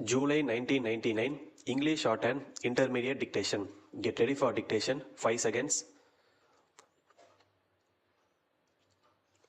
July 1999, English Shorthand Intermediate Dictation. Get ready for dictation, 5 seconds.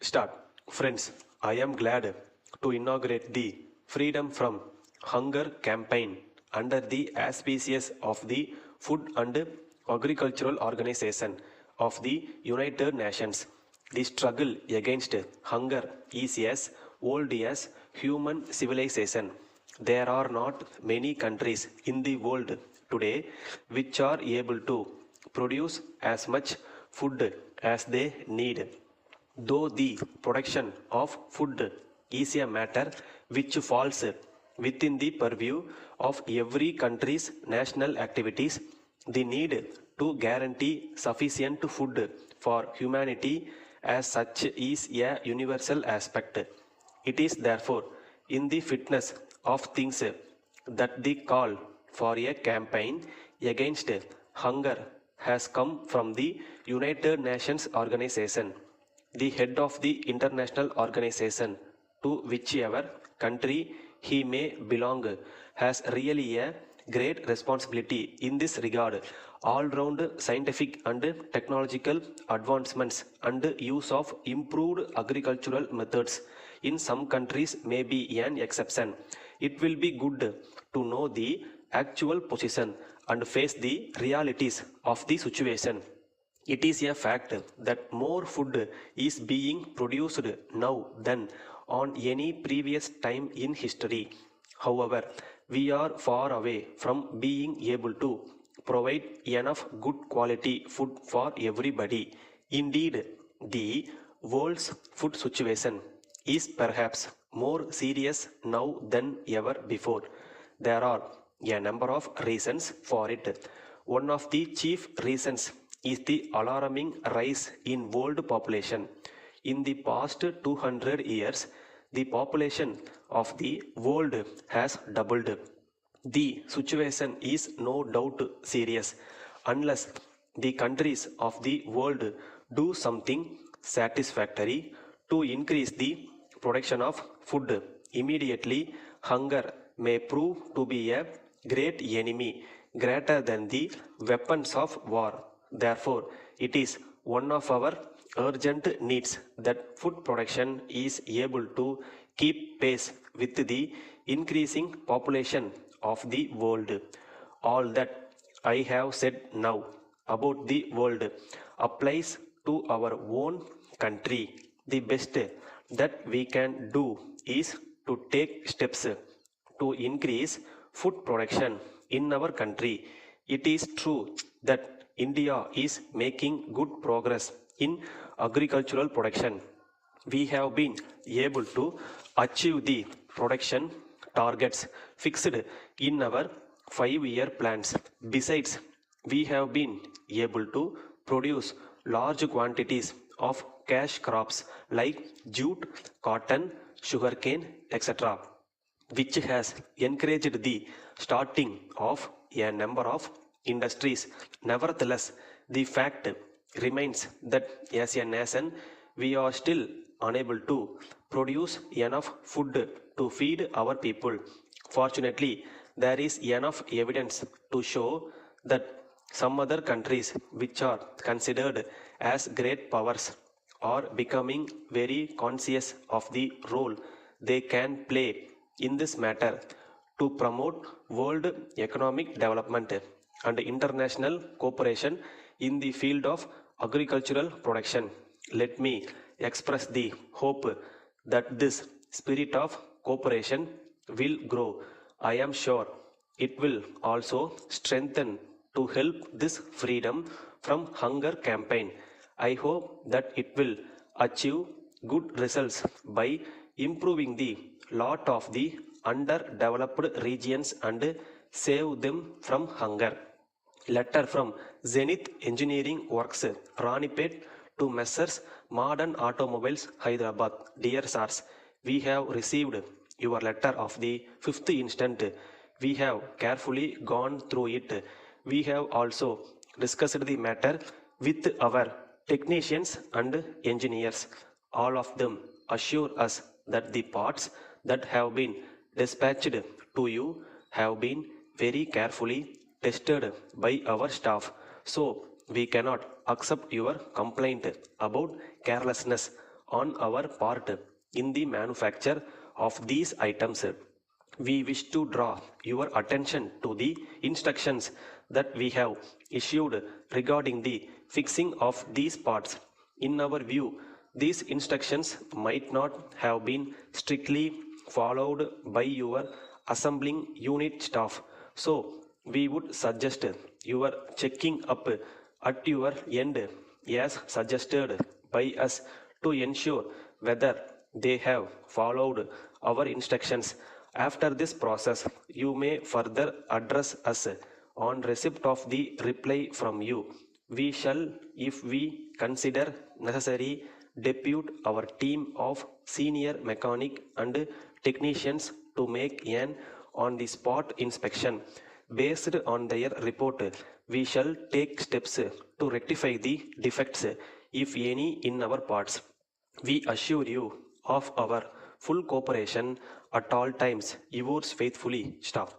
Start. Friends, I am glad to inaugurate the Freedom from Hunger campaign under the auspices of the Food and Agricultural Organization of the United Nations. The struggle against hunger is as old as human civilization. There are not many countries in the world today which are able to produce as much food as they need. Though the production of food is a matter which falls within the purview of every country's national activities, the need to guarantee sufficient food for humanity as such is a universal aspect. It is therefore in the fitness of things that the call for a campaign against hunger has come from the United Nations Organization. The head of the international organization, to whichever country he may belong, has really a great responsibility in this regard. All-round scientific and technological advancements and use of improved agricultural methods in some countries may be an exception. It will be good to know the actual position and face the realities of the situation. It is a fact that more food is being produced now than on any previous time in history. However, we are far away from being able to provide enough good quality food for everybody. Indeed, the world's food situation is perhaps more serious now than ever before. There are a number of reasons for it. One of the chief reasons is the alarming rise in world population. In the past 200 years, the population of the world has doubled. The situation is no doubt serious unless the countries of the world do something satisfactory to increase the production of food. Immediately, hunger may prove to be a great enemy greater than the weapons of war. Therefore, it is one of our urgent needs that food production is able to keep pace with the increasing population of the world. All that I have said now about the world applies to our own country. The best that we can do is to take steps to increase food production in our country. It is true that India is making good progress in agricultural production. We have been able to achieve the production targets fixed in our 5-year plans. Besides, we have been able to produce large quantities of cash crops like jute, cotton, sugarcane, etc., which has encouraged the starting of a number of industries. Nevertheless, the fact remains that as a nation, we are still unable to produce enough food to feed our people. Fortunately, there is enough evidence to show that some other countries, which are considered as great powers, are becoming very conscious of the role they can play in this matter to promote world economic development and international cooperation in the field of agricultural production. Let me express the hope that this spirit of cooperation will grow. I am sure it will also strengthen to help this freedom from hunger campaign. I hope that it will achieve good results by improving the lot of the underdeveloped regions and save them from hunger. Letter from Zenith Engineering Works, Ranipet to Messrs. Modern Automobiles, Hyderabad. Dear Sirs, we have received your letter of the 5th instant. We have carefully gone through it. We have also discussed the matter with our technicians and engineers. All of them assure us that the parts that have been dispatched to you have been very carefully tested by our staff, so we cannot accept your complaint about carelessness on our part in the manufacture of these items. We wish to draw your attention to the instructions that we have issued regarding the fixing of these parts. In our view, these instructions might not have been strictly followed by your assembling unit staff, so we would suggest your checking up at your end as suggested by us to ensure whether they have followed our instructions. After this process, you may further address us on receipt of the reply from you. We shall, if we consider necessary, depute our team of senior mechanic and technicians to make an on-the-spot inspection. Based on their report, we shall take steps to rectify the defects, if any, in our parts. We assure you of our full cooperation at all times. Yours faithfully, staff.